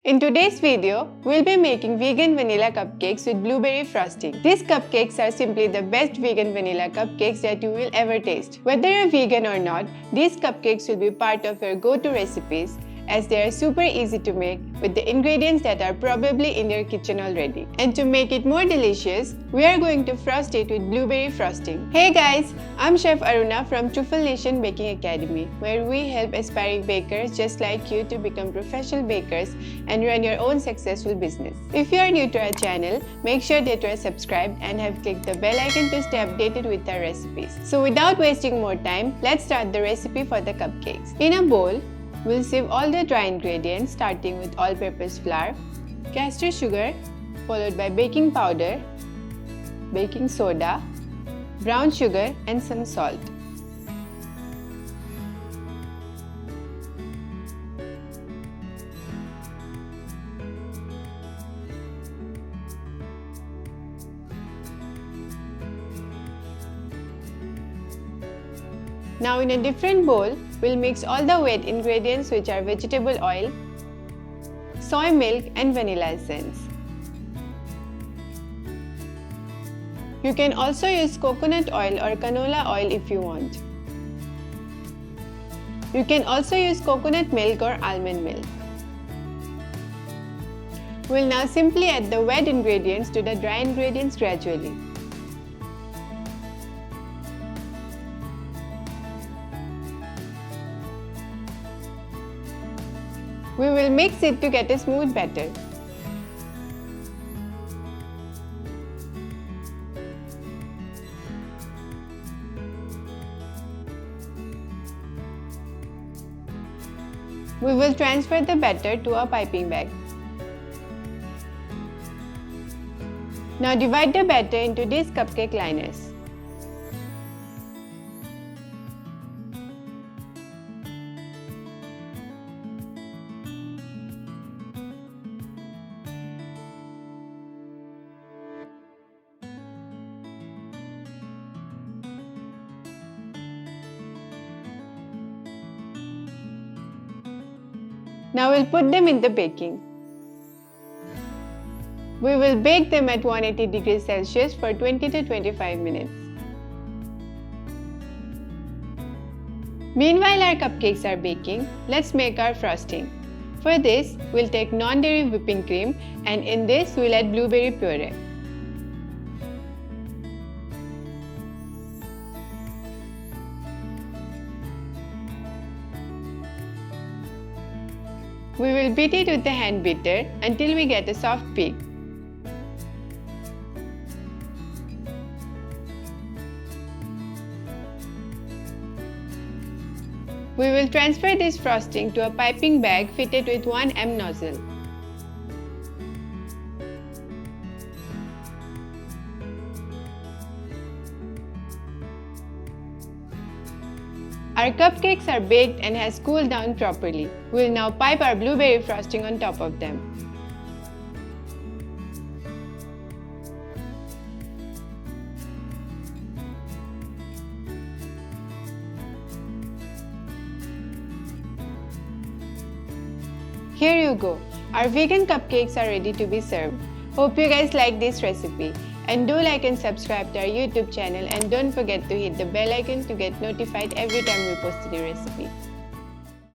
In today's video, we'll be making vegan vanilla cupcakes with blueberry frosting. These cupcakes are simply the best vegan vanilla cupcakes that you will ever taste. Whether you're vegan or not, these cupcakes will be part of your go-to recipes as they are super easy to make with the ingredients that are probably in your kitchen already. And to make it more delicious, we are going to frost it with blueberry frosting. Hey guys, I'm Chef Aruna from Truffle Nation Baking Academy, where we help aspiring bakers just like you to become professional bakers and run your own successful business. If you are new to our channel, make sure that you are subscribed and have clicked the bell icon to stay updated with our recipes. So without wasting more time, let's start the recipe for the cupcakes. In a bowl, we'll sieve all the dry ingredients starting with all-purpose flour, castor sugar, followed by baking powder, baking soda, brown sugar and some salt. Now in a different bowl, we'll mix all the wet ingredients which are vegetable oil, soy milk and vanilla essence. You can also use coconut oil or canola oil if you want. You can also use coconut milk or almond milk. We'll now simply add the wet ingredients to the dry ingredients gradually. We will mix it to get a smooth batter. We will transfer the batter to a piping bag. Now divide the batter into these cupcake liners. Now we'll put them in the baking. We will bake them at 180 degrees Celsius for 20 to 25 minutes. Meanwhile our cupcakes are baking, let's make our frosting. For this, we'll take non-dairy whipping cream and in this we'll add blueberry puree. We will beat it with a hand beater until we get a soft peak. We will transfer this frosting to a piping bag fitted with 1 nozzle. Our cupcakes are baked and has cooled down properly. We will now pipe our blueberry frosting on top of them. Here you go. Our vegan cupcakes are ready to be served. Hope you guys like this recipe. And do like and subscribe to our YouTube channel and don't forget to hit the bell icon to get notified every time we post a new recipe.